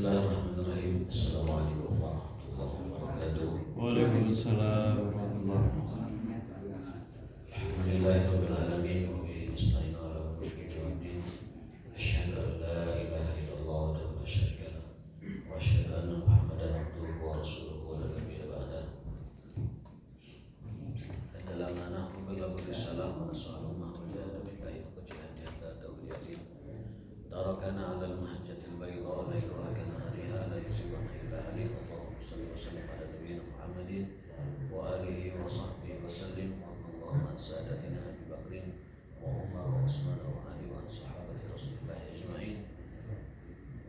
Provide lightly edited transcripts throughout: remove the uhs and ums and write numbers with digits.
Bismillahirrahmanirrahim. Assalamualaikum warahmatullahi wabarakatuh. Waalaikumsalam warahmatullahi wabarakatuh. Alhamdulillahirabbil alamin wa bihi nasta'in 'ala umuri dunya. Asyhadu an la ilaha illallah wa la syarika lah wa asyhadu anna Muhammadan abduhu wa rasuluhu la nabiyya ba'dah. Adalah manah wa risalah wa nasallallahu wa jahada billahi wa jahada hatta tawfiqin. Tarakana 'alal mahajjatil bayda laylaha kanahariha la yusibuha illa halik. Allahumma shalli wa sallim ala nabiyyina Muhammadin wa alihi wa sahbihi wa sallim. Allahumma sadatina Abi Bakrin wa Umar wa Utsman wa Ali wa sahabati Rasulillah ajma'in.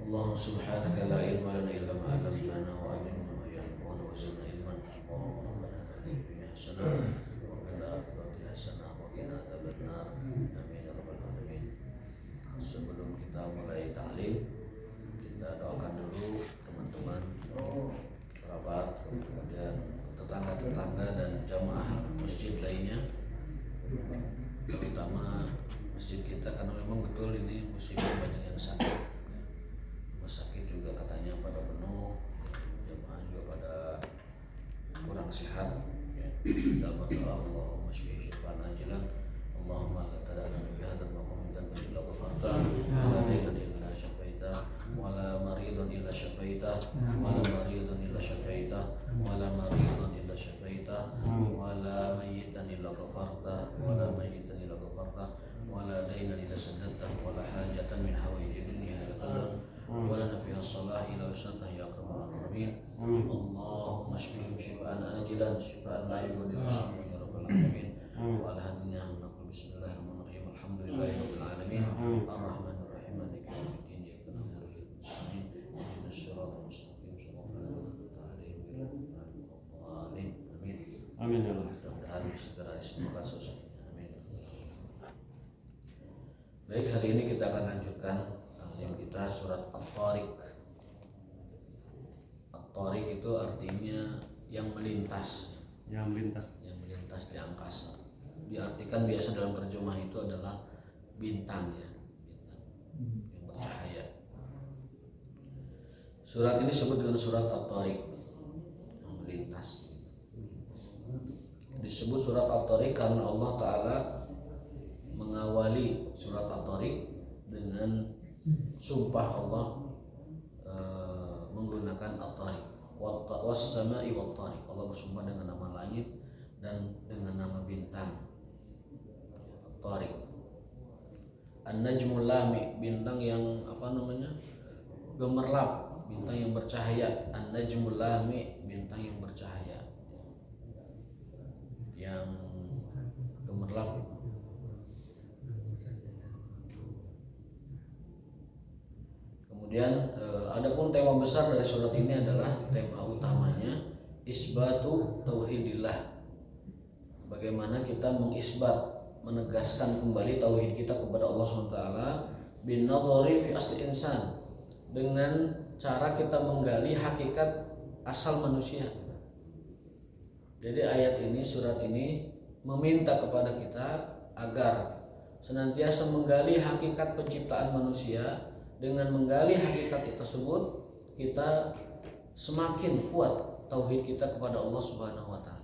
Allahumma subhanaka la ilma lana illa ma 'allamtana wa 'allimna ma yanfa'una wa zidna ilman. Allahumma rabbana atina fid dunya hasanah wa fil akhirati hasanah wa qina adzabannar. Amin ya rabbal alamin. Sebelum kita mulai ta'lim, kita doakan dulu teman-teman, kerabat, kemudian tetangga-tetangga dan jamaah masjid lainnya, terutama masjid kita, karena memang betul ini musimnya banyak yang sakit. Rumah sakit juga katanya pada penuh, jamaah juga pada kurang sehat. Kita berdoa, Allahumma shfihi syifaan ajilan, Allahumma la tada'na bi hadzal maqam dan illa ghafarta, wa la dayyan illa syafaita, wa la maridun illa syafaita, wa la maridun illa syafaita, wa la maridun illa syafaita, wa la mayyitan illa ghafarta, wa la mayyitan illa ghafarta, wa la daynan illa saddadta, wa la hajatan min hawaiji dunya illa qadar, wa la nabiyyan salah ila wasata ya akramul akramin. Allahumma shfihim syifaan ajilan, syifaan la yughadiru saqaman ya rabbal alamin. Wa alhamdulillah naqul bismillahirrahmanirrahim. Alhamdulillahirabbil alamin. Arrahmanir rahim. Maliki yaumiddin. Iyyaka na'budu wa iyyaka nasta'in. Ihdinas siratal mustaqim. Shiratal ladzina an'amta 'alaihim. Amin. Amin ya Allah. Mudah-mudahan segera disembuhkan sosoknya. Amin. Baik, hari ini kita akan lanjutkan taklim kita surat At-Tariq. At-Tariq itu artinya yang melintas, Yang melintas. yang melintas di angkasa. Diartikan biasa dalam terjemah itu adalah bintang, ya, bintang yang bercahaya. Surat ini disebut dengan surat At-Tariq, yang melintas. Disebut surat At-Tariq karena Allah Ta'ala mengawali surat At-Tariq dengan sumpah Allah menggunakan At-Tariq, was-sama'i wat-tariq. Allah bersumpah dengan nama langit dan dengan nama bintang. At-Tariq. An-najmul lami, bintang yang gemerlap, bintang yang bercahaya. An-najmul lami, bintang yang bercahaya, yang gemerlap. Kemudian adapun tema besar dari surat ini adalah tema utamanya isbatu tauhidillah. Bagaimana kita mengisbat, menegaskan kembali tauhid kita kepada Allah SWT bin nadhari fi asli insan, dengan cara kita menggali hakikat asal manusia. Jadi ayat ini, surat ini meminta kepada kita agar senantiasa menggali hakikat penciptaan manusia. Dengan menggali hakikat tersebut, kita semakin kuat tauhid kita kepada Allah Subhanahu wa taala.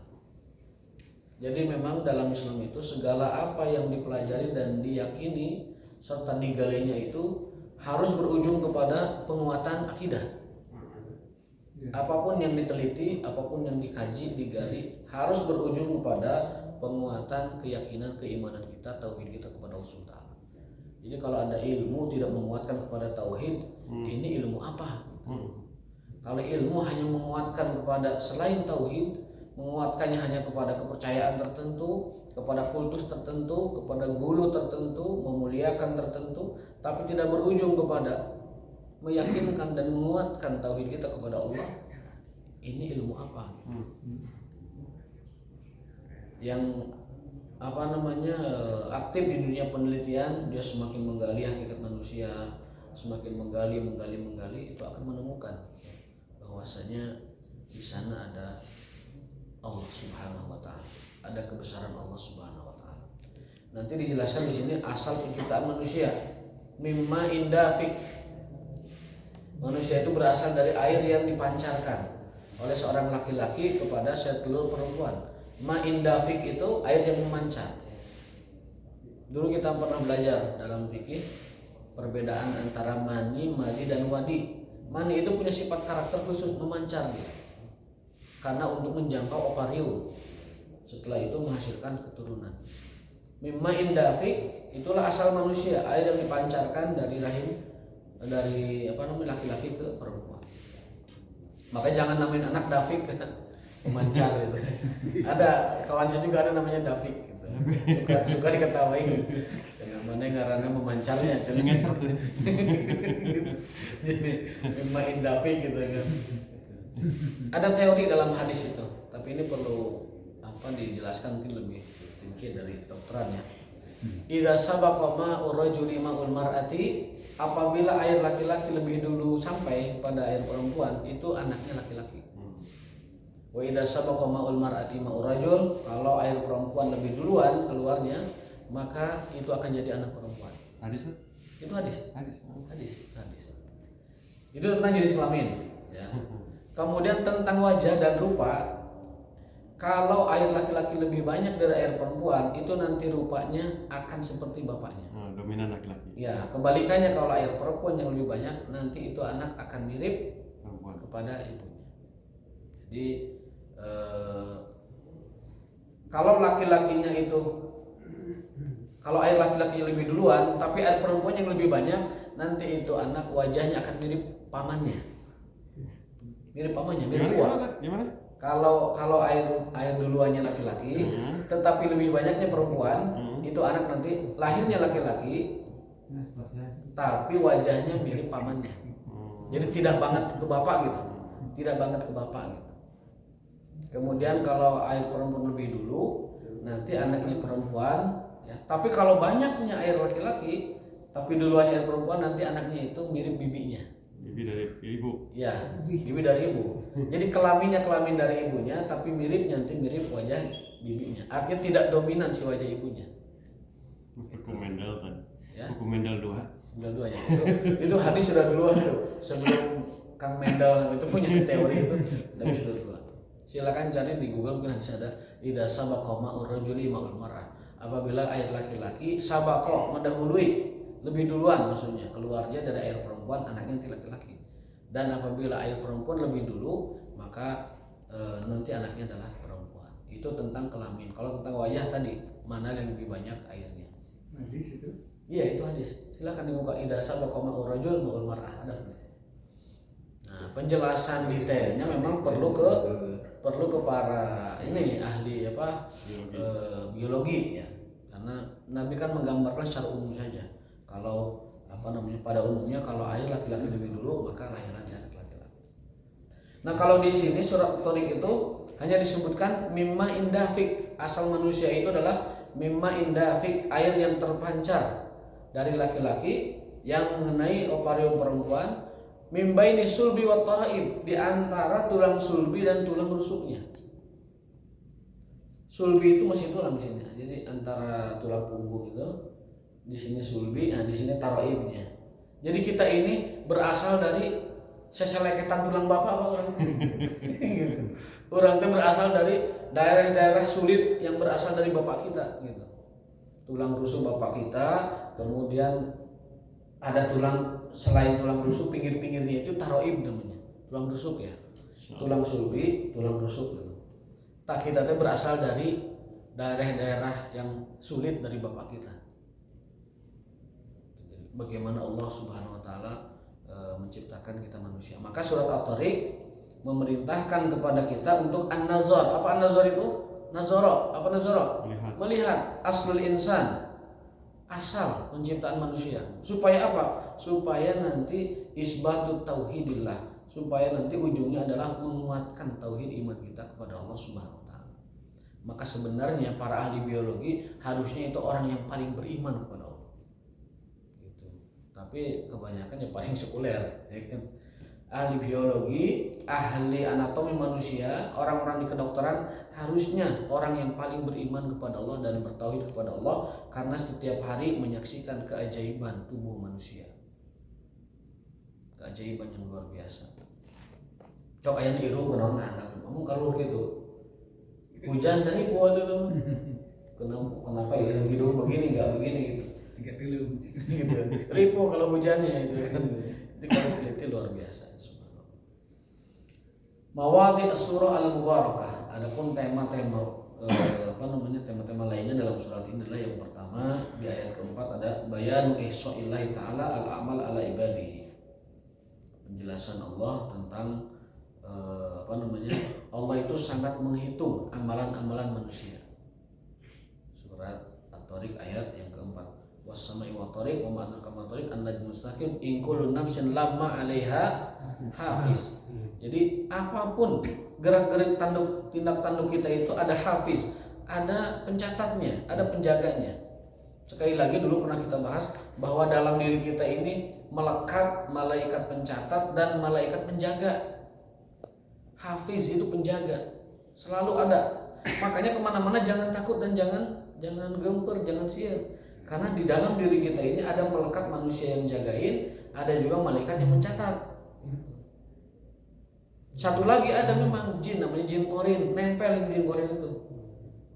Jadi memang dalam Islam itu segala apa yang dipelajari dan diyakini serta digalinya itu harus berujung kepada penguatan akidah. Apapun yang diteliti, apapun yang dikaji, digali, harus berujung kepada penguatan keyakinan, keimanan kita, tauhid kita kepada Allah Subhanahu wa taala. Jadi kalau ada ilmu tidak menguatkan kepada tauhid, ini ilmu apa? Kalau ilmu hanya menguatkan kepada selain tauhid, menguatkannya hanya kepada kepercayaan tertentu, kepada kultus tertentu, kepada guru tertentu, memuliakan tertentu, tapi tidak berujung kepada meyakinkan dan menguatkan tauhid kita kepada Allah, ini ilmu apa? Yang aktif di dunia penelitian, dia semakin menggali hakikat manusia, semakin menggali, itu akan menemukan bahwasanya di sana ada Allah Subhanahu wa taala, ada kebesaran Allah Subhanahu wa taala. Nanti dijelaskan di sini asal penciptaan manusia, mimma indafik, Manusia itu berasal dari air yang dipancarkan oleh seorang laki-laki kepada setelur perempuan. Ma'in dafik itu air yang memancar. Dulu kita pernah belajar dalam fikih perbedaan antara mani, madi dan wadi. Mani itu punya sifat karakter khusus, memancar dia. Karena untuk menjangkau ovarium. Setelah itu menghasilkan keturunan. Ma'in dafik itulah asal manusia, air yang dipancarkan dari rahim laki-laki ke perempuan. Makanya jangan namain anak Dafik memancar gitu. Ada kawan saya juga ada namanya Dafik gitu. Suka diketawain. Yang mana ngarannya memancarnya. Singacer tuh. Jadi main Dafik gitu kan. Ada teori dalam hadis itu, tapi ini perlu dijelaskan mungkin lebih rinci dari kedokteran ya. Idza sabaqa ma'ur rajuli ma'ul mar'ati, apabila air laki-laki lebih dulu sampai pada air perempuan, itu anaknya laki-laki. Wa idza sabaqa ma'ul mar'ati ma'ur rajul, kalau air perempuan lebih duluan keluarnya, maka itu akan jadi anak perempuan. Hadis tuh? Itu hadis. Hadis. Itu tentang jenis kelamin ya. Kemudian tentang wajah dan rupa, kalau air laki-laki lebih banyak dari air perempuan, itu nanti rupanya akan seperti bapaknya. Dominan laki-laki. Ya, kebalikannya kalau air perempuan yang lebih banyak, nanti itu anak akan mirip Perempuan. kepada ibunya. Jadi kalau laki-lakinya itu, kalau air laki-lakinya lebih duluan, tapi air perempuan yang lebih banyak, nanti itu anak wajahnya akan mirip pamannya. Mirip pamannya, mirip buah. Gimana? Kalau air duluannya laki-laki, tetapi lebih banyaknya perempuan, itu anak nanti lahirnya laki-laki, tapi wajahnya mirip pamannya. Jadi tidak banget ke bapak gitu, Kemudian kalau air perempuan lebih dulu, nanti anaknya perempuan, ya. Tapi kalau banyaknya air laki-laki, tapi duluannya air perempuan, nanti anaknya itu mirip bibinya. Bibi dari ibu. Ya, bibi dari ibu. Jadi kelamin dari ibunya, tapi nanti mirip wajah bibinya. Artinya tidak dominan si wajah ibunya. Hukum Mendel kan. Ya. Hukum Mendel 2. Dua-duanya. Itu hadis sudah duluan tuh. Sebelum Kang Mendel itu punya teori itu, tapi sudah duluan. Silakan cari di Google, mungkin hadis ada idza sabaqa ma'ur rajuli ma'ul mar'ah. Apabila air laki-laki sabaqa mendahului, lebih duluan maksudnya keluarnya dari air perempuan, anaknya nanti laki-laki. Dan apabila air perempuan lebih dulu, maka nanti anaknya adalah perempuan. Itu tentang kelamin. Kalau tentang wajah tadi, mana yang lebih banyak airnya? Hadis itu? Iya, itu hadis. Silakan dibuka idza sabaqa ma'ur rajul ma'ul mar'ah. Ada. Nah, penjelasan detailnya memang perlu ke para ahli biologi ya. Karena Nabi kan menggambarkan secara umum saja. Kalau pada umumnya kalau air laki-laki lebih dulu, maka lahirannya laki-laki. Nah, kalau di sini surat At-Tariq itu hanya disebutkan mimma indafik, asal manusia itu adalah mimma indafik, air yang terpancar dari laki-laki yang mengenai ovarium perempuan, mimbaini sulbi wa taraib, di antara tulang sulbi dan tulang rusuknya. Sulbi itu masih tulang di sini. Jadi antara tulang punggung itu, di sini sulbi, nah di sini taraibnya. Jadi kita ini berasal dari seseleketan tulang bapak apa orang? Gitu. Orang itu berasal dari daerah-daerah sulit yang berasal dari bapak kita gitu. Tulang rusuk bapak kita, kemudian ada tulang selain tulang rusuk, pinggir-pinggirnya itu taraib namanya. Tulang rusuk ya. Tulang sulbi, tulang rusuk gitu. Tak kita itu berasal dari daerah-daerah yang sulit dari bapak kita. Bagaimana Allah Subhanahu wa taala menciptakan kita manusia. Maka surat At-Tariq memerintahkan kepada kita untuk an-nazar. Apa an-nazar itu? Nazara. Apa nazara? Melihat aslul insan. Asal penciptaan manusia. Supaya apa? Supaya nanti isbatut tauhidillah. Supaya nanti ujungnya adalah menguatkan tauhid iman kita kepada Allah Subhanahu wa taala. Maka sebenarnya para ahli biologi harusnya itu orang yang paling beriman kepada Allah. Tapi kebanyakan yang paling sekuler, ya kan? Ahli biologi, ahli anatomi manusia, orang-orang di kedokteran harusnya orang yang paling beriman kepada Allah dan bertauhid kepada Allah, karena setiap hari menyaksikan keajaiban tubuh manusia. keajaiban yang luar biasa. Cok aya iru kunaon anak, kamu kalau gitu. Hujan tadi buat itu. Kenapa ya hidung begini nggak begini gitu. Siga tilu. Gitu. Ripo kalau hujannya itu kan. Itu kalau teliti luar biasa. Mawadi as-surah al-mubarakah. Adapun tema-tema tema-tema lainnya dalam surat ini adalah yang pertama di ayat keempat ada bayanu ihsa'illahi ta'ala al-amal ala ibadihi. Penjelasan Allah tentang Allah itu sangat menghitung amalan-amalan manusia. Surat At-Tariq ayat yang keempat. Was-sama'i wat-tariq wa ma adraka ma tariq an-najmul mustaqim in kullu nafsin lamma 'alaiha hafiz. Jadi apapun gerak-gerik tindak tanduk kita itu ada hafiz, ada pencatatnya, ada penjaganya. Sekali lagi dulu pernah kita bahas bahwa dalam diri kita ini melekat malaikat pencatat dan malaikat penjaga. Hafiz itu penjaga, selalu ada. Makanya kemana-mana jangan takut dan jangan gemper, jangan sial. Karena di dalam diri kita ini ada melekat manusia yang jagain, ada juga malaikat yang mencatat. Satu lagi ada memang jin, namanya jin korin, nempel jin korin itu.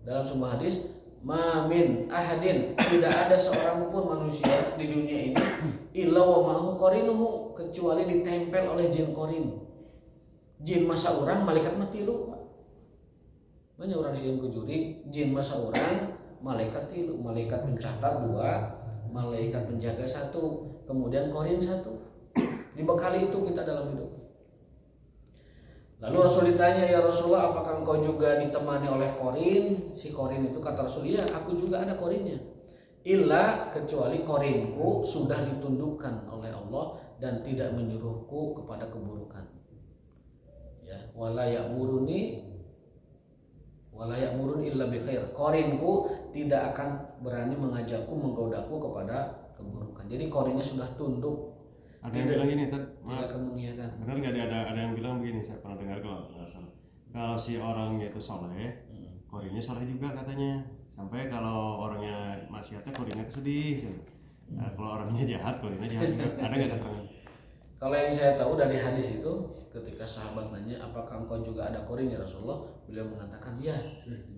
Dalam sebuah hadis, ma min ahadin, tidak ada seorang pun manusia di dunia ini illa wa ma'hu qarinuhu, kecuali ditempel oleh jin korin. Jin masa orang, malaikat mati lu. Banyak orang sieun kujuri, jin masa orang, malaikat tilu, malaikat pencatat 2, malaikat penjaga 1, kemudian korin 1. Dibekali itu kita dalam hidup. Lalu Rasul ditanya, ya Rasulullah, apakah engkau juga ditemani oleh korin? Si korin itu kata Rasul, ya aku juga ada korinnya. Illa kecuali korinku sudah ditundukkan oleh Allah dan tidak menyuruhku kepada keburukan. Ya, wala ya'muruni illa bi khair. Korinku tidak akan berani mengajakku, menggodaku kepada keburukan. Jadi korinnya sudah tunduk. Ada yang bilang gini, tidak akan mengiyakan. Benar nggak ada yang bilang begini, saya pernah dengar kalau nggak salah. Kalau si orangnya itu soleh, korinnya soleh juga katanya. Sampai kalau orangnya maksiatnya, korinnya itu sedih. Nah, kalau orangnya jahat, korinnya jahat juga. Ada nggak keterangan? Kalau yang saya tahu dari hadis itu, ketika sahabat nanya, apakah engkau juga ada korin ya Rasulullah? Beliau mengatakan, ya,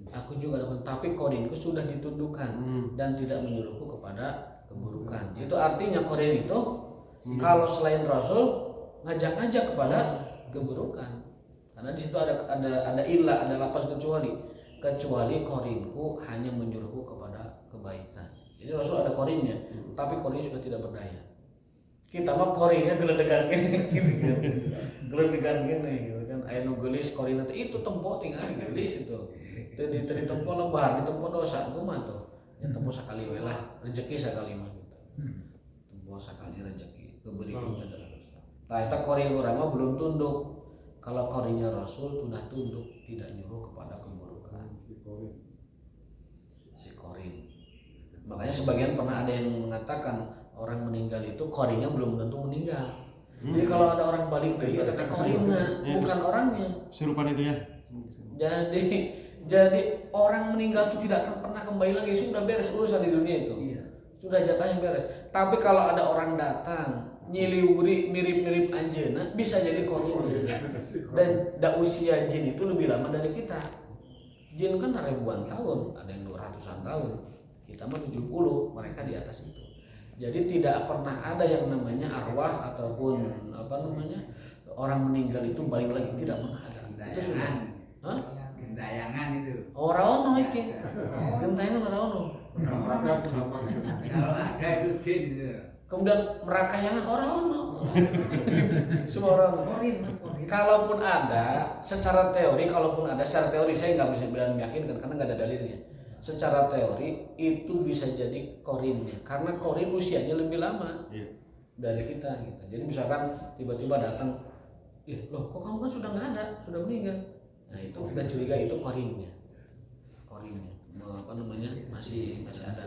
aku juga ada korin, tapi korinku sudah ditundukkan dan tidak menyuruhku kepada keburukan. Itu artinya korin itu kalau selain Rasul ngajak-ngajak kepada keburukan. Karena di situ ada ilah, ada lapas kecuali korinku hanya menyuruhku kepada kebaikan. Jadi Rasul ada korinnya, tapi korinnya sudah tidak berdaya. Kita mah korinnya geledegan gini gitu kan. Geledegan gini gitu kan. Aya nu geulis korina itu tempo tinggal geulis itu. Teu ditempo lebar, ditempo dosa kumaha tuh. Ya tempo sakali we lah, rezeki sakali mah gitu. Tempo sakali rezeki, keberikatannya adalah dosa. Nah, eta korin urang mah belum tunduk. Kalau korinnya Rasul sudah tunduk, tidak nyuruh kepada keburukan. Si korin. Makanya sebagian pernah ada yang mengatakan orang meninggal itu korinnya belum tentu meninggal. Jadi kalau ada orang balik bayi ada korinnya, bukan orangnya. Serupan itu ya. Jadi orang meninggal itu tidak akan pernah kembali lagi, sudah beres urusan di dunia itu. Iya. Sudah jatahnya beres. Tapi kalau ada orang datang nyiliwuri mirip-mirip anjeuna bisa jadi korinnya. Dan usia jin itu lebih lama dari kita. Jin kan ribuan tahun, ada yang 200-an tahun. Kita mah 70, mereka di atas itu. Jadi tidak pernah ada yang namanya arwah ataupun orang meninggal itu balik lagi, tidak pernah ada. Itu sudah. Hah? Gentayangan itu. Orang ono iki. Gentayangan orang ono. Kalau ada itu jin itu. Kemudian merakayangan orang ono. Semua orang korin. Kalaupun ada, secara teori saya nggak bisa bilang meyakinkan karena nggak ada dalilnya. Secara teori itu bisa jadi korinnya karena korin usianya lebih lama dari kita gitu. Jadi misalkan tiba-tiba datang, loh kok kamu kan sudah nggak ada, sudah meninggal. Nah itu kita curiga itu korinnya masih ada.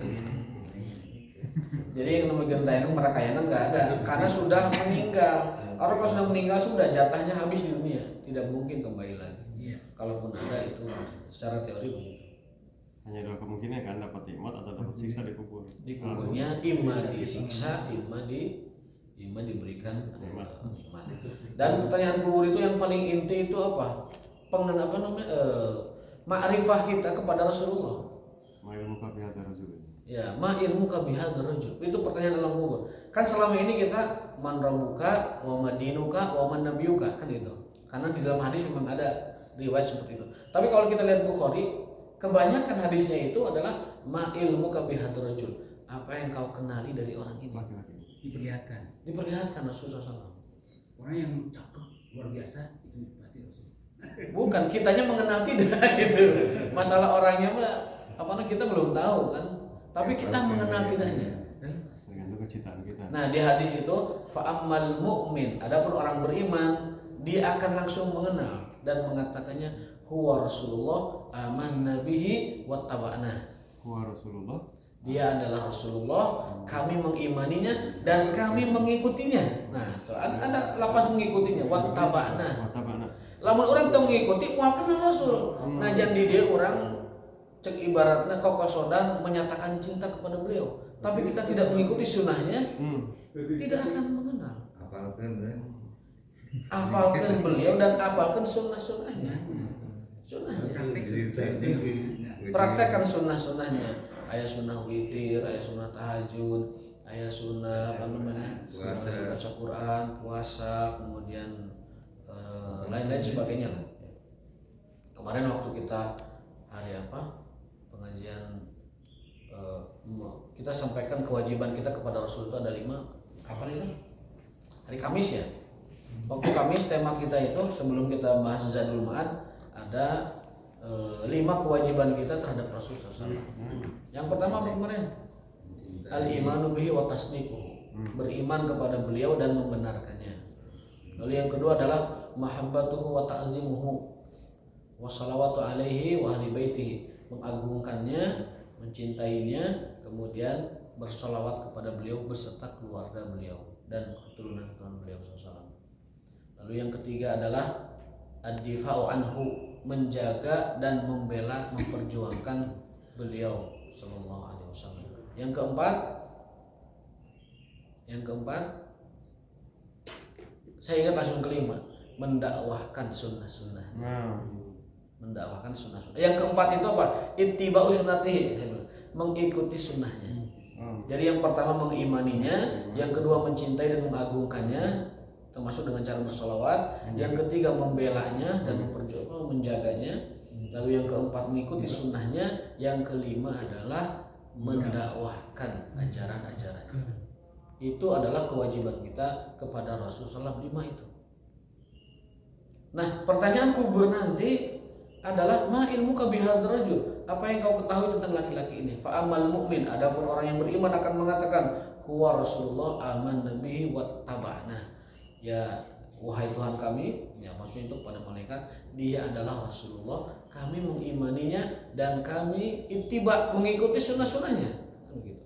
Jadi yang namanya gentayangan merakayangan nggak ada karena sudah meninggal. Orang kalau sudah meninggal sudah jatahnya habis di dunia, tidak mungkin kembali lagi. Kalaupun ada itu secara teori begitu. Hanya dua kemungkinan kan, dapat nikmat atau dapat siksa di kubur. Di kuburnya imma disiksa, imma iman diberikan Nikmat. nikmat. Dan pertanyaan kubur itu yang paling inti itu apa? Apa namanya? Ma'rifah kita kepada Rasulullah. Ma'ilmu kabihat Rasul. Ya, ma ilmu kabihadzal rajul. Itu pertanyaan dalam kubur. Kan selama ini kita man rabbuka wa madinuka wa man nabiyuka kan itu. Karena di dalam hadis memang ada riwayat seperti itu. Tapi kalau kita lihat Bukhari, kebanyakan hadisnya itu adalah ma ilmu kabihadzal rajul. Apa yang kau kenali dari orang ini? Laki-laki. Diperlihatkan. Diperlihatkan Rasulullah SAW. Orang yang cakep luar biasa itu pasti Rasul. Bukan, kitanya mengenal tidak gitu. Masalah orangnya mah apa namanya kita belum tahu kan. Tapi kita mengenal tidaknya. Tergantung kecintaan kita. Nah, di hadis itu fa'ammal mu'min, adapun orang beriman, dia akan langsung mengenal dan mengatakannya huwa Rasulullah amanna bihi wattaba'na. Huwa Rasulullah. Dia adalah Rasulullah, kami mengimaninya dan kami mengikutinya. Nah, ada lapas mengikutinya wattaba'na. Watabana. Lamun orang teu mengikuti moal kenal Rasul. Nah, jadi dia orang cek ibaratnya kokosodan menyatakan cinta kepada beliau, tapi kita tidak mengikuti sunnahnya, tidak akan mengenal. Apalkan beliau dan apalkan sunnah-sunnahnya. Sunnahnya. Praktekkan sunnah-sunnahnya. Ayat sunnah witir, ayat sunnah tahajud, ayat sunnah apa namanya? Sunnah baca Quran, puasa, kemudian lain-lain sebagainya lah. Kemarin waktu kita hari apa? Pengajian kita sampaikan kewajiban kita kepada Rasul itu ada 5 apa itu? Hari Kamis ya. Waktu Kamis tema kita itu sebelum kita bahas Zadul Ma'ad ada 5 kewajiban kita terhadap Rasul SAW. Yang pertama apa kemarin? Al-imanu bihi wa tasdiquhu. Beriman kepada beliau dan membenarkannya. Lalu yang kedua adalah mahabbatuhu wa ta'zimuhu wa salawatu alaihi wa ahli baitihi. Mengagungkannya, mencintainya, kemudian bersolawat kepada beliau beserta keluarga beliau dan keturunan-keturunan beliau SAW. Lalu yang ketiga adalah ad-difa'u anhu, menjaga dan membela, memperjuangkan beliau sallallahu alaihi wasallam. Yang keempat, saya ingat langsung kelima, mendakwahkan sunnah-sunnah. Mendakwahkan sunnah-sunnah. Yang keempat itu apa? Ittiba'u sunnatihi, mengikuti sunnahnya. Jadi yang pertama mengimaninya, yang kedua mencintai dan mengagungkannya, termasuk dengan cara bersolawat. Yang ketiga membelanya dan menjaganya. Lalu yang keempat mengikuti sunnahnya. Yang kelima adalah mendakwahkan ajaran-ajarannya. Itu adalah kewajiban kita kepada Rasulullah SAW 5 itu. Nah, pertanyaan kubur nanti adalah ma ilmuka bihadzal rajul, apa yang kau ketahui tentang laki-laki ini? Fa amal mukmin, adapun orang yang beriman akan mengatakan huwa Rasulullah amanna bihi wattaba'na. Ya, wahai Tuhan kami, ya maksudnya itu kepada malaikat, dia adalah Rasulullah, kami mengimaninya dan kami ittiba, mengikuti sunnah-sunnahnya. Begitu.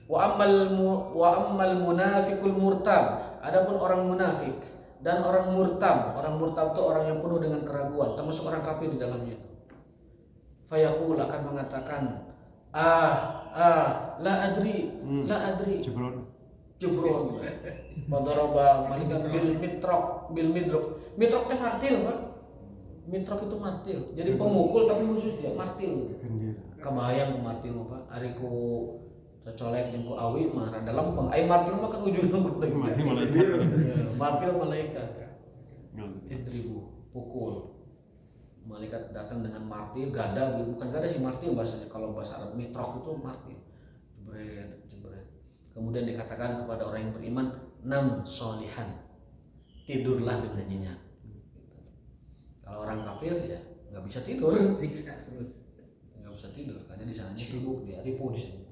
Wa ammal munafiqul murtab, adapun orang munafik dan orang murtab itu orang yang penuh dengan keraguan, termasuk orang kafir di dalamnya itu. Fayaqul akan mengatakan la adri Jebron. Padaraba malikan bil midrok. Midrok teh martil, Pak. Midrok itu martil. Jadi pemukul tapi khusus dia martil gitu. Kabayang ku martil Pak. Ari ku cocolek jeung ku awi mah rada lempeng. Ai martil mah kan ujungna ku teh. Martil malaikat. Martil malaikat. Ribu pukul. Malaikat datang dengan martil, gada, bukan gada sih martil bahasanya. Kalau bahasa Arab mitrok itu martil. Jebret. Kemudian dikatakan kepada orang yang beriman, nam solihan, tidurlah dengan nyenyak. Kalau orang kafir ya nggak bisa tidur, Siksa terus. nggak bisa tidur karena di sananya sibuk, dia ribu di sini,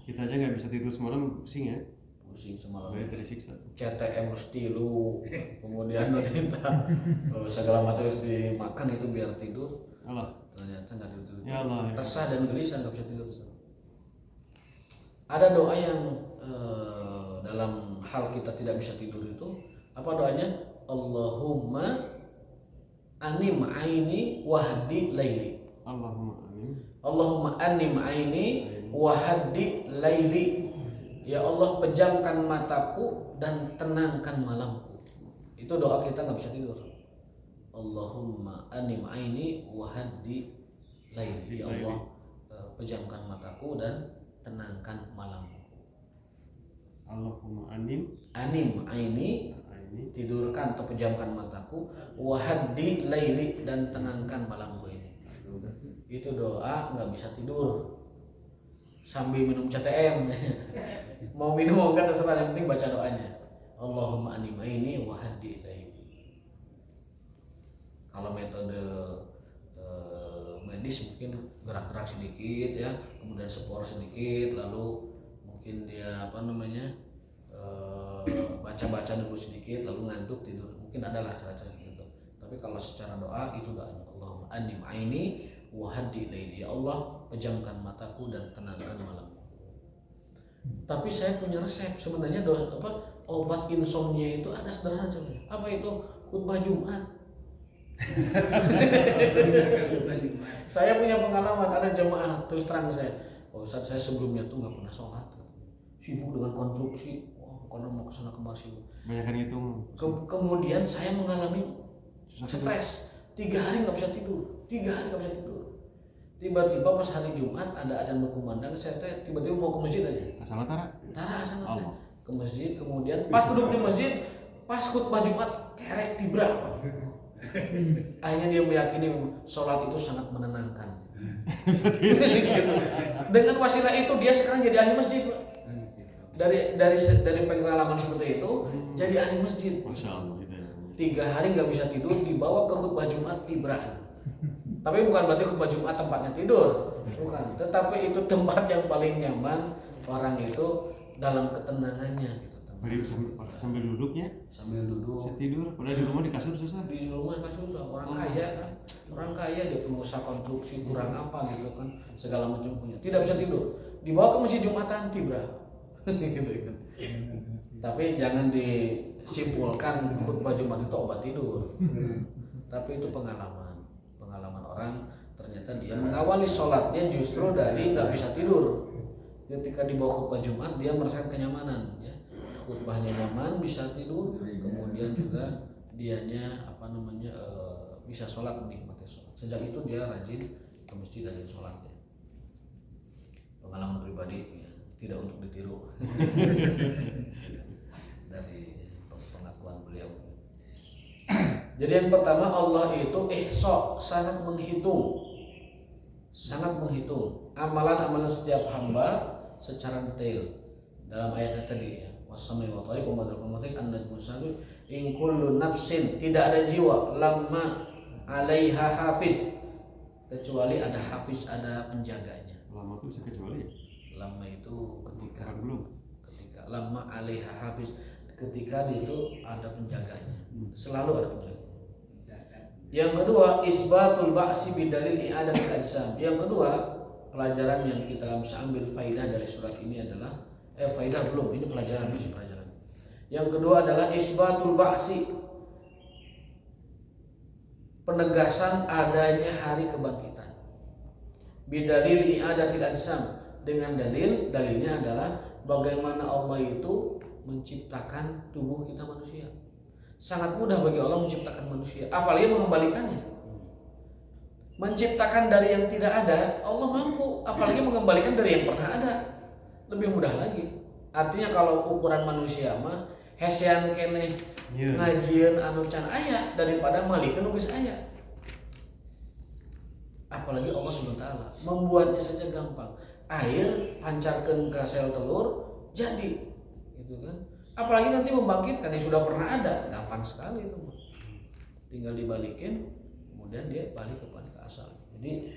Kita aja nggak bisa tidur semalam, pusing ya. pusing semalam. Banyak tersiksa. CTM stilu, kemudian kita segala macam harus dimakan itu biar tidur. Allah. Ternyata nggak tidur. Ya Allah. Resah dan gelisah nggak bisa tidur. Ada doa yang dalam hal kita tidak bisa tidur itu, apa doanya? Allahumma anim aini wahdi laili. Allahumma amin. Allahumma anim aini wahdi laili. Ya Allah, pejamkan mataku dan tenangkan malamku. Itu doa kita nggak bisa tidur. Allahumma anim aini wa haddi laili. Ya Allah, pejamkan mataku dan tenangkan malamku. Allahumma anim Aini, tidurkan atau pejamkan mataku, wa haddi laili, dan tenangkan malamku ini. Itu doa nggak bisa tidur sambil minum CTM. Mau minum mau enggak terserah, yang penting baca doanya. Allahumma anim aini wa haddi laili. Kalau metode medis mungkin gerak-gerak sedikit ya, kemudian sport sedikit, lalu mungkin dia baca-baca dulu sedikit, lalu ngantuk tidur. Mungkin adalah cara-cara gitu. Tapi kalau secara doa itu doanya Allahumma anim aini wa haddi laili. Ya Allah, pejamkan mataku dan tenangkan malamku. Tapi saya punya resep sebenarnya, obat insomnia itu ada sederhana sebenarnya. Apa itu? Khutbah Jumat. Saya punya pengalaman, ada jemaah terus terang saya, Ustaz, saya sebelumnya tuh nggak pernah sholat, sibuk dengan konstruksi, karena mau kesana kemari sibuk. Banyak kan itu. Kemudian saya mengalami stres, 3 hari nggak bisa tidur, Tiba-tiba pas hari Jumat ada azan berkumandang, saya tiba-tiba mau ke masjid aja. Asal Tara asal ke masjid, kemudian pas duduk di masjid, pas khutbah Jumat kerek tibra. Akhirnya dia meyakini sholat itu sangat menenangkan. Gitu. Dengan wasilah itu dia sekarang jadi ahli masjid. Dari pengalaman seperti itu jadi ahli masjid. Masya Allah. 3 hari nggak bisa tidur, dibawa ke khutbah Jumat Ibrahim. Tapi bukan berarti khutbah Jumat tempatnya tidur, bukan. Tetapi itu tempat yang paling nyaman orang itu dalam ketenangannya. Beri sambil duduknya, sambil duduk, bisa tidur. Padahal di rumah di kasur susah. Di rumah kasur susah. Orang kaya dia pengusaha konstruksi kurang apa gitu kan, segala macam punya. Tidak bisa tidur. Dibawa ke masjid Jumatan tibra. Gitu. Tapi jangan disimpulkan khutbah Jumat itu obat tidur. Tapi itu pengalaman orang, ternyata dia mengawali sholatnya justru dari nggak bisa tidur. Ketika dibawa khutbah Jumat dia merasakan kenyamanan, ya. Khutbahnya nyaman, bisa tidur, kemudian juga dianya bisa sholat, menikmati sholat. Sejak itu dia rajin ke masjid dan sholatnya. Pengalaman pribadi, ya, tidak untuk ditiru. Dari pengakuan beliau. Jadi yang pertama, Allah itu ihsa, sangat menghitung amalan-amalan setiap hamba secara detail. Dalam ayatnya tadi ya, was-sam'i wa tariq wa madruk an-najmu sabi in kullu nafsin, tidak ada jiwa lamma 'alaiha hafiz, kecuali ada hafiz, ada penjaganya. Lama itu bisa kecuali ya? Lama itu ketika lamma 'alaiha hafiz, ketika itu ada penjaganya. Selalu ada penjaganya. Yang kedua, isbatul ba'si bidalil i'adatil ajsam. Yang kedua, pelajaran yang kita bisa ambil faidah dari surat ini adalah faidah belum, ini pelajaran. Yang kedua adalah isbatul ba'si, penegasan adanya hari kebangkitan. Bidalil i'adatil ajsam, dengan dalilnya adalah bagaimana Allah itu menciptakan tubuh kita manusia. Sangat mudah bagi Allah menciptakan manusia, apalagi mengembalikannya. Menciptakan dari yang tidak ada, Allah mampu, apalagi mengembalikan dari yang pernah ada, lebih mudah lagi. Artinya kalau ukuran manusia mah hesean kene ngajieun anu can aya daripada malikeun nu geus aya. Apalagi Allah Subhanahu wa taala membuatnya saja gampang. Air pancarkeun ke sel telur jadi, gitu kan. Apalagi nanti membangkitkan yang sudah pernah ada, gampang sekali itu. Tinggal dibalikin, kemudian dia balik kepada asal. Jadi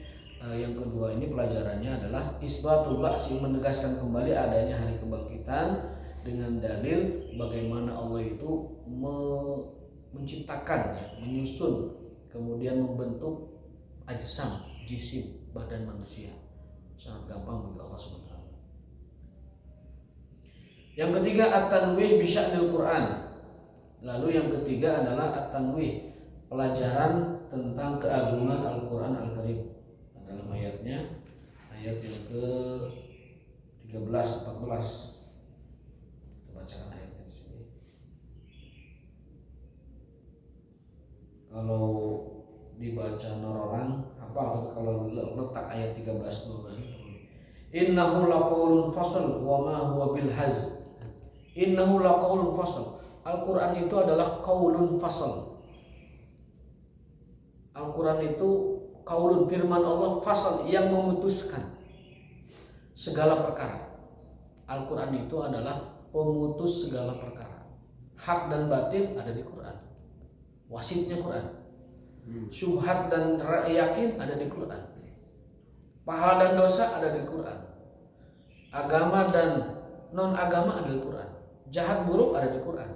yang kedua ini pelajarannya adalah isbatul ba'si, menegaskan kembali adanya hari kebangkitan dengan dalil bagaimana Allah itu menciptakan, ya, menyusun, kemudian membentuk ajsam, jisim, badan manusia. Sangat gampang bagi Allah SWT. Yang ketiga, at-tanwih bi sya'nil Qur'an. Lalu yang ketiga adalah at-tanwih, pelajaran tentang keagungan Al-Qur'an Al-Karim. Dalam ayatnya, ayat yang ke-13 14. bacakan ayatnya di sini. Kalau dibaca nororang apa kalau letak ayat 13-12 itu innahu laqaulun fasl wa ma huwa bil hazl. Innahu laqaulun fasl. Al-Qur'an itu adalah qaulun fasl. Al-Qur'an itu qaulun, firman Allah, fasl, yang memutuskan segala perkara. Al-Qur'an itu adalah pemutus segala perkara. Hak dan batil ada di Qur'an. Wasitnya Qur'an. Syubhat dan yakin ada di Quran. Pahala dan dosa ada di Quran. Agama dan non agama ada di Quran. Jahat buruk ada di Quran.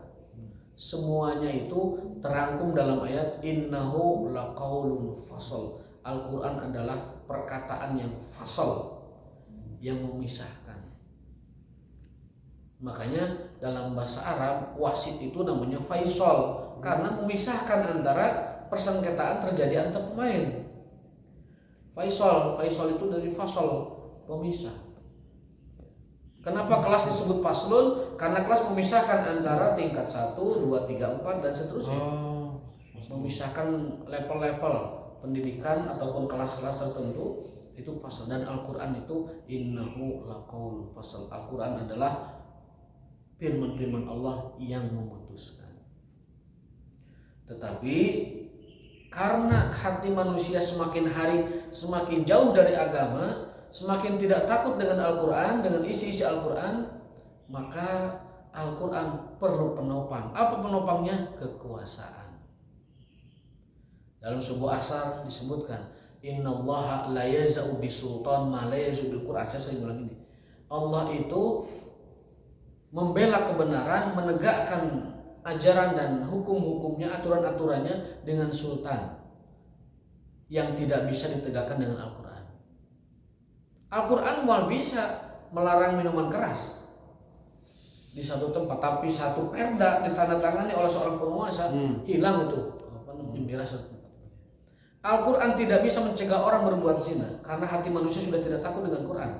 Semuanya itu terangkum dalam ayat innahu laqaulun fasl. Al-Quran adalah perkataan yang fasal, yang memisahkan. Makanya dalam bahasa Arab wasit itu namanya faisal, karena memisahkan antara persengketaan terjadi antar pemain. Faisal itu dari fasal, pemisah. Kenapa kelas disebut faslun? Karena kelas memisahkan antara tingkat 1, 2, 3, 4 dan seterusnya. Memisahkan level-level pendidikan ataupun kelas-kelas tertentu, itu fasal. Dan Al-Quran itu innahu laqaulun fasal. Al-Quran adalah firman-firman Allah yang memutuskan. Tetapi karena hati manusia semakin hari semakin jauh dari agama, semakin tidak takut dengan Al-Quran, dengan isi-isi Al-Quran, maka Al-Quran perlu penopang. Apa penopangnya? Kekuasaan. Dalam sebuah asar disebutkan, innallaha la yaz'u bisultan ma la yaz'u bil Quran. Saya sering bilang ini. Allah itu membela kebenaran, menegakkan ajaran dan hukum-hukumnya, aturan-aturannya dengan sultan yang tidak bisa ditegakkan dengan Al-Quran. Al-Quran mal bisa melarang minuman keras di satu tempat, tapi satu perda ditandatangani oleh seorang penguasa, hilang itu miras. Al-Quran tidak bisa mencegah orang berbuat zina karena hati manusia sudah tidak takut dengan Quran.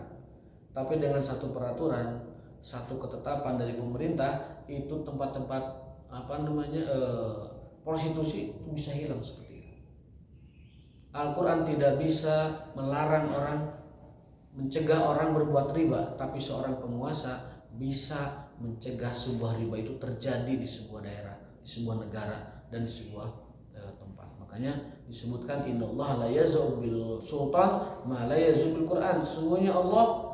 Tapi dengan satu peraturan, satu ketetapan dari pemerintah, itu tempat-tempat prostitusi itu bisa hilang seperti itu. Al-Quran tidak bisa melarang orang, mencegah orang berbuat riba, tapi seorang penguasa bisa mencegah sebuah riba itu terjadi di sebuah daerah, di sebuah negara, dan di sebuah tempat. Makanya disebutkan innallaha la yaz'u bil sultan ma la yaz'u bil Quran. Sesungguhnya Allah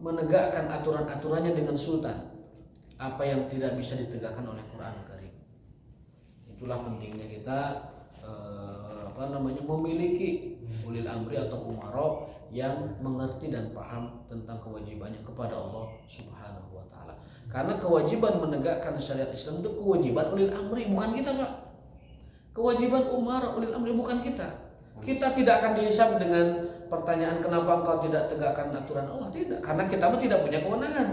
menegakkan aturan-aturannya dengan sultan, apa yang tidak bisa ditegakkan oleh Quran Karim. Itulah pentingnya kita memiliki ulil amri atau umara yang mengerti dan paham tentang kewajibannya kepada Allah Subhanahu wa taala. Karena kewajiban menegakkan syariat Islam itu kewajiban ulil amri, bukan kita, Pak. Kewajiban umara ulil amri bukan kita. Kita tidak akan dihisab dengan pertanyaan kenapa engkau tidak tegakkan aturan Allah, tidak. Karena kita tidak punya kewenangan.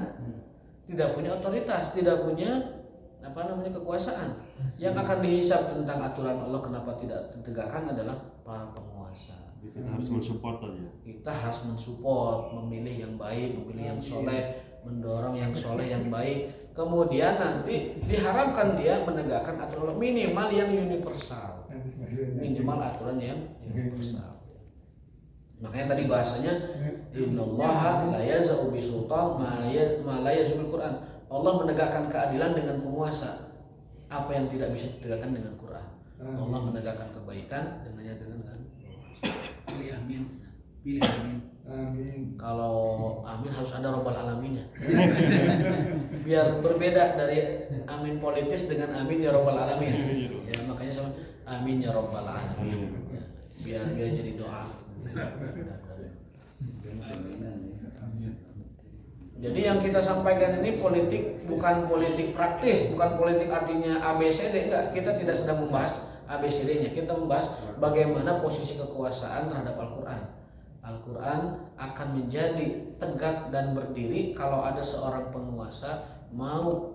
Tidak punya otoritas, tidak punya kekuasaan. Yang akan dihisab tentang aturan Allah kenapa tidak ditegakkan adalah para penguasa. Kita harus mensupport tadi. Kita harus mensupport, memilih yang baik, memilih yang soleh, mendorong yang soleh yang baik. Kemudian nanti diharapkan dia menegakkan aturan Allah minimal yang universal. Minimal aturan yang universal. Makanya tadi bahasanya innallaha la yaz'u bisultan ma la yaz'u bil Quran. Allah menegakkan keadilan dengan penguasa, apa yang tidak bisa ditegakkan dengan Quran. Allah menegakkan kebaikan dengan pilih amin. Pilih amin. Amin. Kalau amin harus ada robbal alaminnya. Biar berbeda dari amin politis dengan amin ya robbal alamin. Ya, makanya sama amin ya robbal alamin. Ya, biar jadi doa. Jadi yang kita sampaikan ini politik, bukan politik praktis, bukan politik artinya ABCD, enggak. Kita tidak sedang membahas ABCD-nya. Kita membahas bagaimana posisi kekuasaan terhadap Al-Quran. Al-Quran akan menjadi tegak dan berdiri kalau ada seorang penguasa mau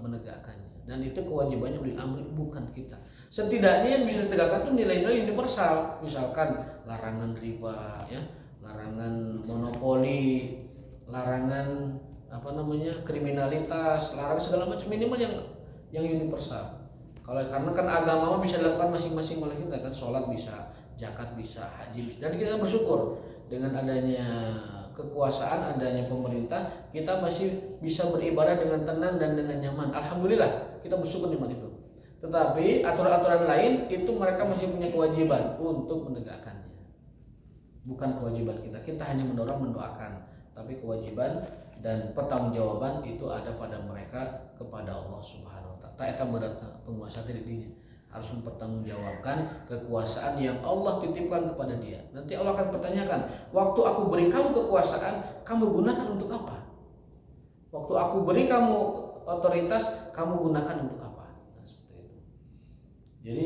menegakkannya. Dan itu kewajibannya ulil amri, bukan kita. Setidaknya yang bisa ditegakkan itu nilai-nilai universal, misalkan larangan riba, ya, larangan monopoli, larangan kriminalitas, larang segala macam, minimal yang universal. Karena kan agama bisa dilakukan masing-masing oleh kita kan, sholat bisa, zakat bisa, haji bisa. Dan kita bersyukur dengan adanya kekuasaan, adanya pemerintah, kita masih bisa beribadah dengan tenang dan dengan nyaman. Alhamdulillah, kita bersyukur nikmat itu. Tetapi aturan-aturan lain itu mereka masih punya kewajiban untuk menegakkannya. Bukan kewajiban kita. Kita hanya mendorong, mendoakan. Tapi kewajiban dan pertanggungjawaban itu ada pada mereka kepada Allah Subhanahu wa taala. Tak eta berat penguasa di dinya. Harus mempertanggungjawabkan kekuasaan yang Allah titipkan kepada dia. Nanti Allah akan pertanyakan, waktu aku beri kamu kekuasaan, kamu gunakan untuk apa? Waktu aku beri kamu otoritas, kamu gunakan untuk apa? Nah, seperti itu. Jadi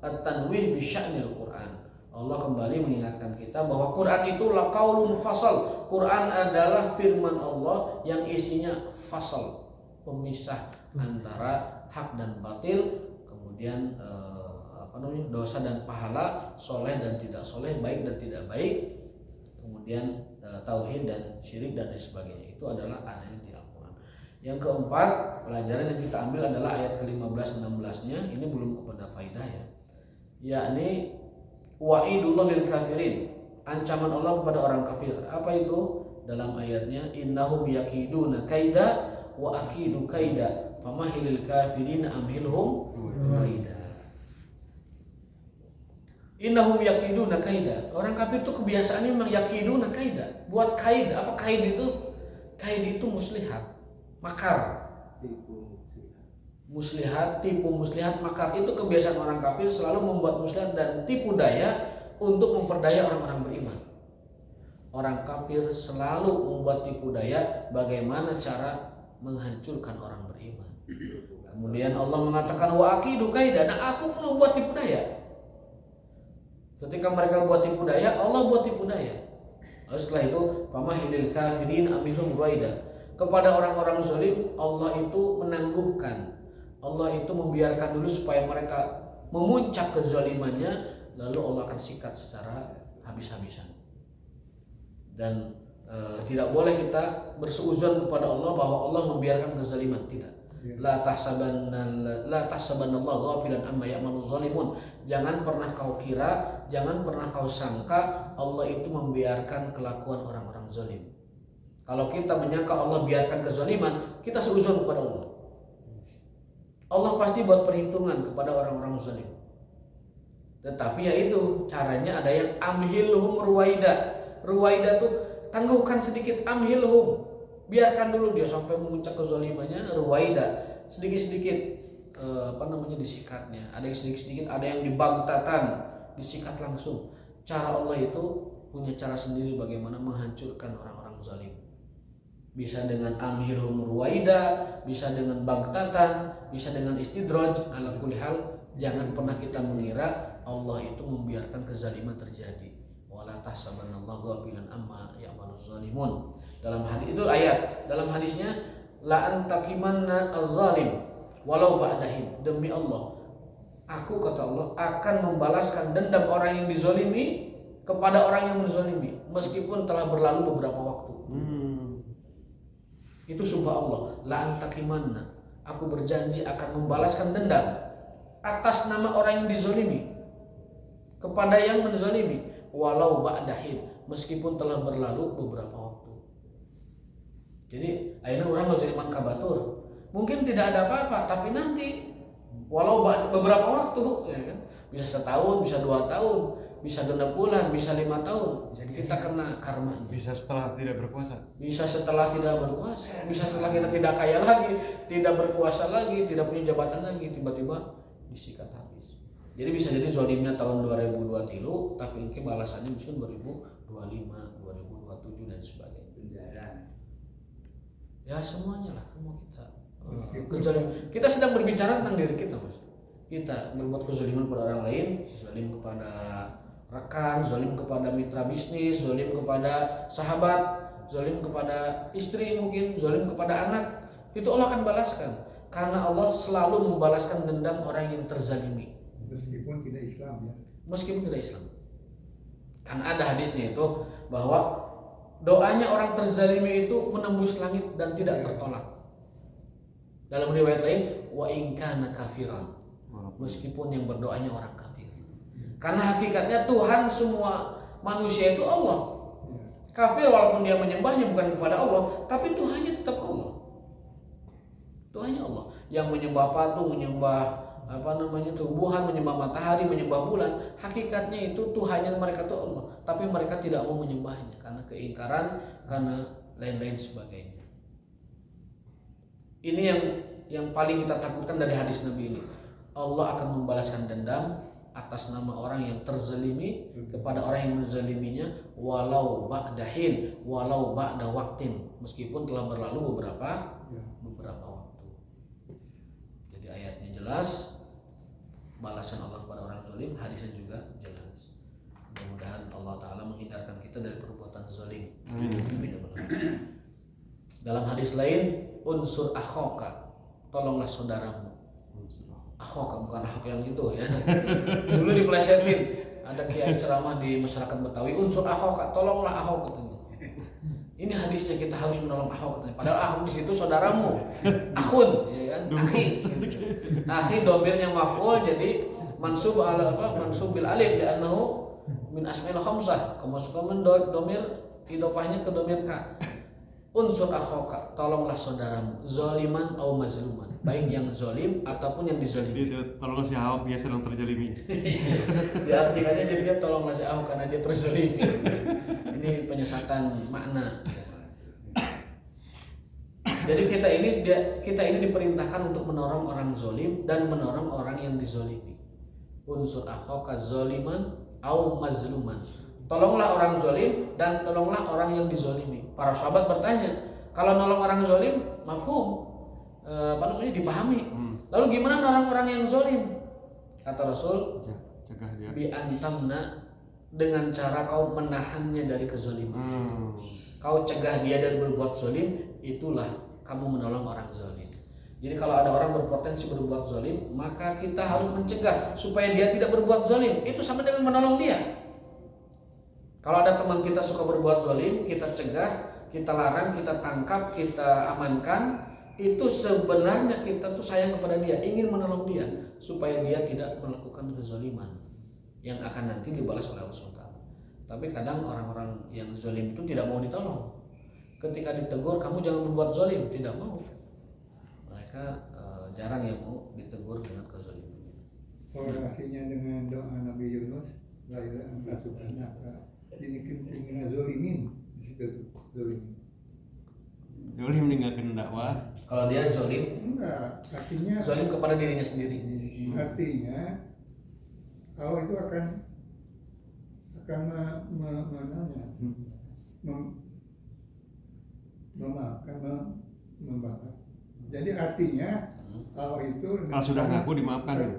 at-tanwih bi sya'nil Quran. Allah kembali mengingatkan kita bahwa Quran itu laqaulun fasal. Quran adalah firman Allah yang isinya fasal, pemisah antara hak dan batil, kemudian dosa dan pahala, soleh dan tidak soleh, baik dan tidak baik, kemudian tauhid dan syirik dan lain sebagainya. Itu adalah adanya di Al-Quran. Yang keempat, pelajaran yang kita ambil adalah ayat ke-15-16-nya. Ini belum kepada faidah ya, yakni wa'idullah lil kafirin, ancaman Allah kepada orang kafir. Apa itu? Dalam ayatnya, innahum yakiduna kaida wa akidu kaida famahilil kafirina amhilhum ruwaida. Innahum yakiduna kaida. Orang kafir itu kebiasaannya memang yakiduna kaida, buat kaid. Apa kaid itu? Kaid itu muslihat, makar. Muslihat, tipu muslihat, makar. Itu kebiasaan orang kafir, selalu membuat muslihat dan tipu daya untuk memperdaya orang-orang beriman. Orang kafir selalu membuat tipu daya bagaimana cara menghancurkan orang beriman. Kemudian Allah mengatakan wa aqidu kaida. Nah, aku pun membuat tipu daya. Ketika mereka buat tipu daya, Allah buat tipu daya. Lalu setelah itu famahilil kafirin amihum ruwaida. Kepada orang-orang zalim Allah itu menangguhkan. Allah itu membiarkan dulu supaya mereka memuncak kezalimannya, lalu Allah akan sikat secara habis-habisan. Dan tidak boleh kita berseuzon kepada Allah bahwa Allah membiarkan kezaliman, tidak. La tahsabanallahu ghafilan amma ya'maluz zalimun. Jangan pernah kau kira, jangan pernah kau sangka Allah itu membiarkan kelakuan orang-orang zalim. Kalau kita menyangka Allah biarkan kezaliman, kita seuzon kepada Allah. Allah pasti buat perhitungan kepada orang-orang zalim. Tetapi yaitu caranya ada yang amhilhum ruwaida. Ruwaida tuh tangguhkan sedikit, amhilhum. Biarkan dulu dia sampai memuncak kezalimannya, ruwaida. Sedikit-sedikit disikatnya. Ada yang sedikit-sedikit, ada yang dibagtatan, disikat langsung. Cara Allah itu punya cara sendiri bagaimana menghancurkan orang-orang zalim. Bisa dengan amhilhum ruwaida, bisa dengan bagtatan, bisa dengan istidraj. Ala kulli hal, jangan pernah kita mengira Allah itu membiarkan kezaliman terjadi. Wala tahsabanallahu ghafilan amma ya'maluz zalimun. Dalam hadis itu ayat, dalam hadisnya la antaqimanna az-zalim walau ba'dahin. Demi Allah, aku kata Allah akan membalaskan dendam orang yang dizalimi kepada orang yang menzalimi meskipun telah berlalu beberapa waktu. Itu sumpah Allah, la antaqimanna, aku berjanji akan membalaskan dendam atas nama orang yang dizalimi kepada yang menzalimi walau ba'dahin, meskipun telah berlalu beberapa waktu. Jadi ayeuna urang ngazaliman ka batur, mungkin tidak ada apa-apa, tapi nanti walau beberapa waktu, ya kan? Bisa setahun, bisa 2 tahun, bisa 6 bulan, bisa 5 tahun, kita kena karma. Bisa setelah tidak berkuasa. Bisa setelah tidak berkuasa, bisa setelah kita tidak kaya lagi, tidak berkuasa lagi, tidak punya jabatan lagi, tiba-tiba disikat habis. Jadi bisa jadi zalimnya tahun 2023, tapi mungkin balasannya mungkin 2025, 2027 dan sebagainya. Penjara. Ya semuanya lah, semua kita. Kita sedang berbicara tentang diri kita, Mas. Kita berbuat kezaliman pada orang lain, zalim kepada rekan, zalim kepada mitra bisnis, zalim kepada sahabat, zalim kepada istri mungkin, zalim kepada anak. Itu Allah akan balaskan. Karena Allah selalu membalaskan dendam orang yang terzalimi. Meskipun tidak Islam ya. Meskipun tidak Islam. Kan ada hadisnya itu bahwa doanya orang terzalimi itu menembus langit dan tidak tertolak. Dalam riwayat lain, wa in kana kafiran, meskipun yang berdoanya orang kafir. Karena hakikatnya Tuhan semua manusia itu Allah. Kafir walaupun dia menyembahnya bukan kepada Allah, tapi Tuhannya tetap Allah. Tuhannya Allah. Yang menyembah patung, menyembah tumbuhan, menyembah matahari, menyembah bulan, hakikatnya itu Tuhannya mereka itu Allah, tapi mereka tidak mau menyembahnya karena keingkaran, karena lain-lain sebagainya. Ini yang paling kita takutkan dari hadis Nabi ini. Allah akan membalaskan dendam atas nama orang yang terzalimi kepada orang yang menzaliminya, walau ba'dahin, walau ba'da waktin, meskipun telah berlalu beberapa waktu. Jadi ayatnya jelas, balasan Allah kepada orang zalim, hadisnya juga jelas. Mudah-mudahan Allah Ta'ala menghindarkan kita dari perbuatan zalim. Dalam hadis lain, unsur akhoka, tolonglah saudaramu. Ahok, bukan ahok yang itu ya. Dulu diplesetin, ada kiai ceramah di masyarakat Betawi, unsur ahok, tolonglah ahok katanya. Ini hadisnya, kita harus menolong ahok katanya. Padahal ahok di situ saudaramu, akhun, ya kan? Akhi domirnya maf'ul, jadi mansub bil alif li'annahu min asma'il khamsah. Kemudian domir idofahnya ke domir ka. Unsur akhoka, tolonglah saudaramu, zoliman au mazluman, baik yang zolim ataupun yang dizolimi. Tolonglah si Ahok, dia sedang terzalimi. Diartikannya dia tolonglah si Ahok karena dia terzolimi. Ini penyesatan makna. Jadi kita ini diperintahkan untuk menolong orang zolim dan menolong orang yang dizolimi. Unsur akhoka zoliman au mazluman. Tolonglah orang zolim dan tolonglah orang yang dizolimi. Para sahabat bertanya, kalau nolong orang zolim, mafhum, dipahami. Lalu gimana nolong orang yang zolim? Kata Rasul, cegah dia. Bi antamna, dengan cara kau menahannya dari kezoliman. Kau cegah dia dari berbuat zolim, itulah kamu menolong orang zolim. Jadi kalau ada orang berpotensi berbuat zolim, maka kita harus mencegah supaya dia tidak berbuat zolim. Itu sama dengan menolong dia. Kalau ada teman kita suka berbuat zalim, kita cegah, kita larang, kita tangkap, kita amankan, itu sebenarnya kita tuh sayang kepada dia, ingin menolong dia supaya dia tidak melakukan kezaliman yang akan nanti dibalas oleh Allah SWT. Tapi kadang orang-orang yang zalim itu tidak mau ditolong. Ketika ditegur, kamu jangan berbuat zalim, tidak mau. Mereka jarang yang mau ditegur dengan kezaliman. Korelasinya dengan doa Nabi Yunus, la ilaha illa subhanaka ini kena zolimin di situ zolimin. Zolim meninggalkan dakwah. Kalau dia zolim, Enggak, artinya zolim kepada dirinya sendiri. Artinya Allah itu akan membalas. Jadi artinya Allah itu Kalau sudah ngaku dimaafkan gitu.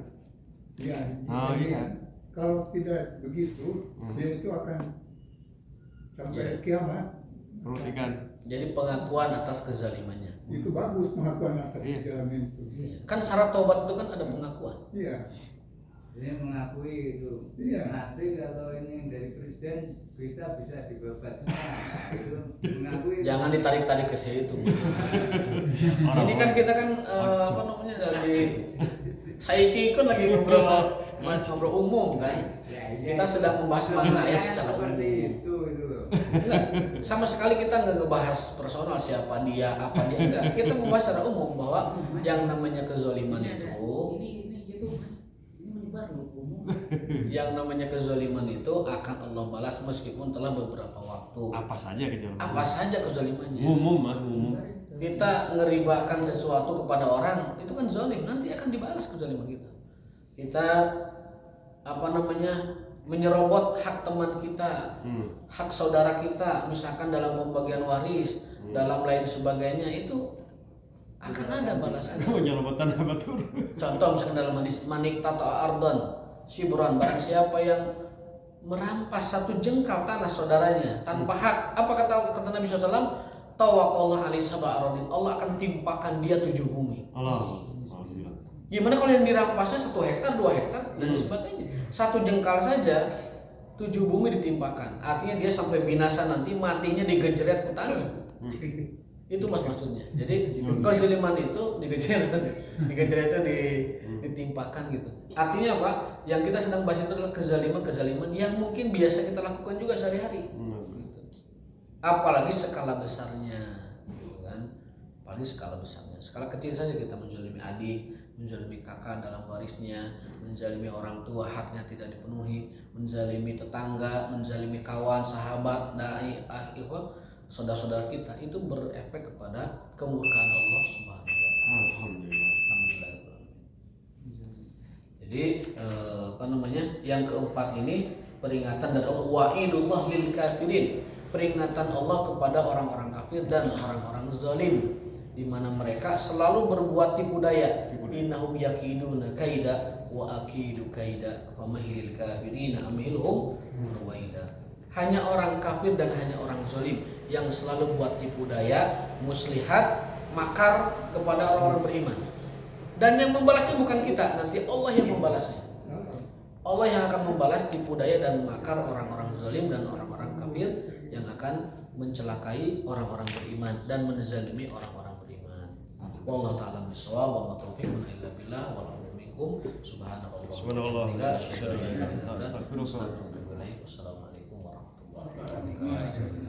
Ya, Oh, jadi iya. kalau tidak begitu, dia itu akan sampai kiamat. Perhatikan. Jadi pengakuan atas kezalimannya. Itu bagus pengakuan atas Iya. kejalanan itu. Kan syarat taubat itu kan ada pengakuan. Iya. Ini mengakui itu. Iya. Nanti kalau ini dari Kristen kita bisa dibabat semua. Itu mengakui. Jangan ditarik-tarik ke situ. Ini kan kita kan dari saiki kan lagi ngobrol umum kan. Kita sedang membahas makna ayat secara umum. Itu loh. Enggak, sama sekali kita nggak ngebahas personal siapa dia, apa dia, enggak. Kita membahas secara umum bahwa yang namanya kezoliman itu, Ini gitu Mas. Ini menyebar loh umum. yang namanya kezoliman itu akan Allah balas meskipun telah beberapa waktu. Apa saja kejadian. Apa saja kezolimannya. Umum Mas, umum. Kita ngeribakan sesuatu kepada orang, itu kan zolim, nanti akan dibalas kezaliman kita. Kita menyerobot hak teman kita, hak saudara kita, misalkan dalam pembagian waris, dalam lain sebagainya, itu akan ada balasannya. Penyelamatan apa tuh? Contoh misalkan dalam hadis manik tato ardon shibron, barang siapa yang merampas satu jengkal tanah saudaranya tanpa hak, apa kata Nabi SAW? Tawakallah alaihi sab'a aradin, Allah akan timpakan dia 7 bumi. Allah. Gimana kalau yang dirampasnya 1 hektar, 2 hektar dan sebagainya? 1 jengkal saja 7 bumi ditimpakan. Artinya dia sampai binasa nanti matinya digejret ke tanah. Itu maksudnya. Jadi kezaliman itu digejret itu ditimpakan gitu. Artinya apa? Yang kita sedang bahas itu adalah kezaliman yang mungkin biasa kita lakukan juga sehari-hari. Apalagi skala besarnya, gitu kan? Apalagi skala besarnya. Skala kecil saja kita menzalimi adik, menzalimi kakak dalam warisnya, menzalimi orang tua haknya tidak dipenuhi, menzalimi tetangga, menzalimi kawan, sahabat, dai, ikhwah, saudara-saudara kita, itu berefek kepada kemurkaan Allah Subhanahu wa taala. Alhamdulillah. Alhamdulillah. Jadi yang keempat ini peringatan dari Allah, wa'idullah lil kafirin. Peringatan Allah kepada orang-orang kafir dan orang-orang zalim, di mana mereka selalu berbuat tipu daya. Innahum yakiduna kaida wa akidu kaida famahilil kafirina amhilhum ruwaida. Hanya orang kafir dan hanya orang zalim yang selalu buat tipu daya, muslihat, makar kepada orang-orang beriman. Dan yang membalasnya bukan kita, nanti Allah yang membalasnya. Allah yang akan membalas tipu daya dan makar orang-orang zalim dan orang-orang kafir yang akan mencelakai orang-orang beriman dan menzalimi orang-orang beriman. Wallahu ta'ala bishawab wa ma taufiquna illa billah wa la minkum subhanallah. Subhanallah. Assalamualaikum warahmatullahi wabarakatuh.